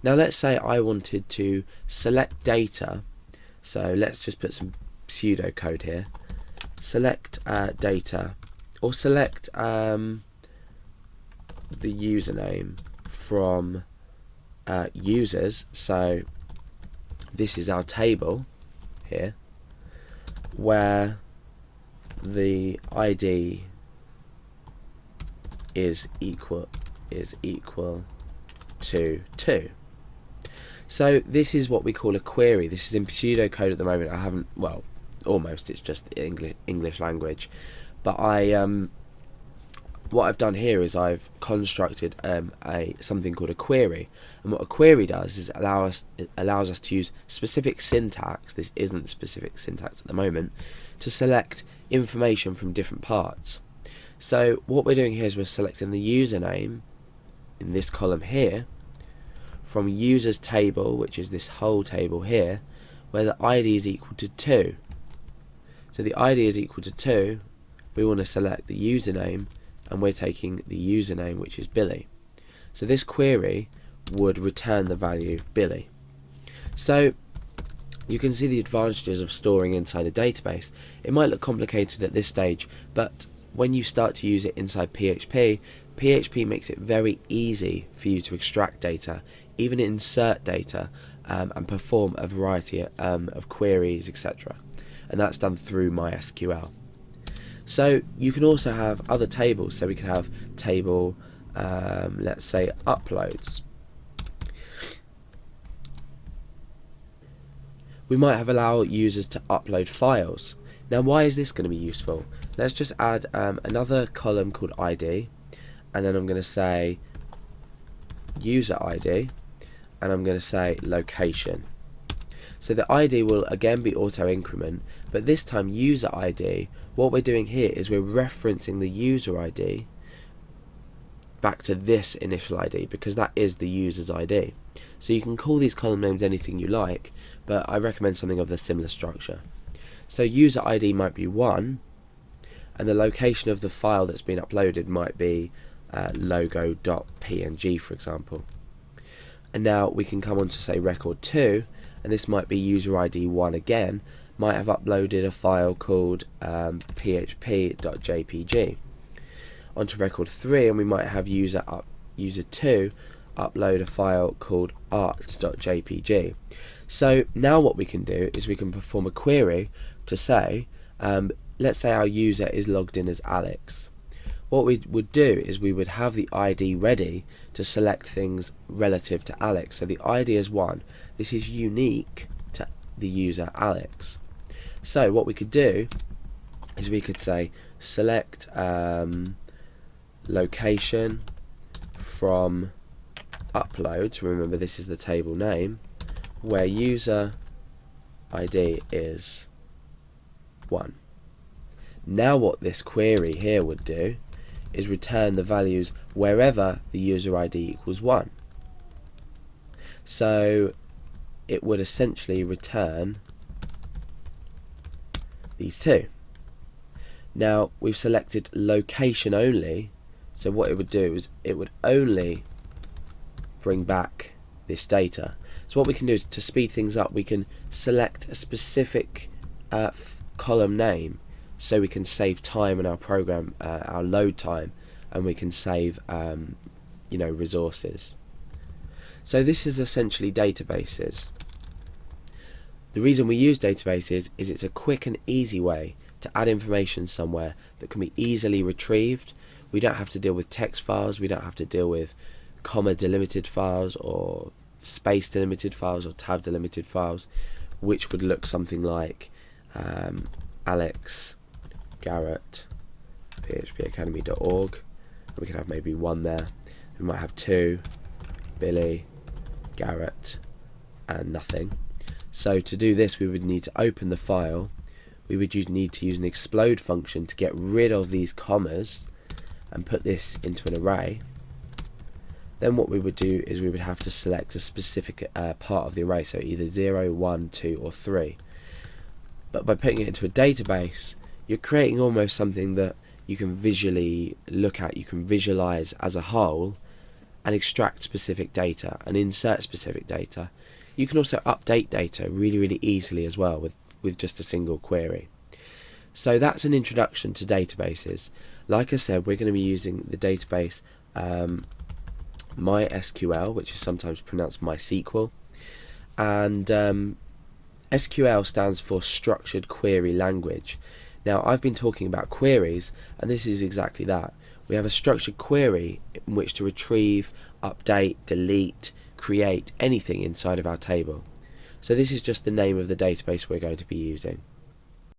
Now let's say I wanted to select data, so let's just put some pseudocode here. Select data, or select the username from users. So this is our table here, where the ID is equal to 2. So this is what we call a query. This is in pseudocode at the moment. I haven't, well, almost, it's just English language. But what I've done here is I've constructed something called a query. And what a query does is it allows us to use specific syntax. This isn't specific syntax at the moment, to select information from different parts. So what we're doing here is we're selecting the username in this column here from users table, which is this whole table here, where the ID is equal to 2. So the ID is equal to 2, we want to select the username, and we're taking the username, which is Billy. So this query would return the value Billy. So you can see the advantages of storing inside a database. It might look complicated at this stage, but when you start to use it inside PHP, PHP makes it very easy for you to extract data, even insert data, and perform a variety of queries, etc. And that's done through MySQL. So you can also have other tables. So we can have table, let's say, uploads. We might have allow users to upload files. Now why is this going to be useful? Let's just add another column called ID, and then I'm going to say user ID, and I'm going to say location. So the ID will again be auto increment, but this time user ID, what we're doing here is we're referencing the user ID back to this initial ID, because that is the user's ID. So you can call these column names anything you like, but I recommend something of the similar structure. So user ID might be 1, and the location of the file that's been uploaded might be logo.png, for example. And now we can come on to say record 2, and this might be user ID 1 again, might have uploaded a file called php.jpg. Onto record 3, and we might have user 2 upload a file called art.jpg. So now what we can do is we can perform a query to say, let's say our user is logged in as Alex. What we would do is we would have the ID ready to select things relative to Alex. So the ID is 1. This is unique to the user Alex. So what we could do is we could say select location from uploads. Remember, this is the table name, where user ID is 1. Now what this query here would do is return the values wherever the user ID equals 1. So it would essentially return these two. Now we've selected location only, so what it would do is it would only bring back this data. So what we can do is, to speed things up, we can select a specific column name, so we can save time in our program, our load time, and we can save resources. So this is essentially databases. The reason we use databases is it's a quick and easy way to add information somewhere that can be easily retrieved. We don't have to deal with text files, we don't have to deal with comma delimited files or space delimited files or tab delimited files, which would look something like Alex Garrett phpacademy.org. We could have maybe 1 there. We might have 2 Billy Garrett and nothing. So to do this, we would need to open the file. We would need to use an explode function to get rid of these commas and put this into an array. Then what we would do is we would have to select a specific part of the array, so either 0, 1, 2 or 3. But by putting it into a database, you're creating almost something that you can visually look at, you can visualize as a whole, and extract specific data and insert specific data. You can also update data really easily as well with just a single query. So that's an introduction to databases. Like I said, we're going to be using the database MySQL, which is sometimes pronounced MySQL, and SQL stands for Structured Query Language. Now, I've been talking about queries, and this is exactly that. We have a structured query in which to retrieve, update, delete, create anything inside of our table. So this is just the name of the database we're going to be using.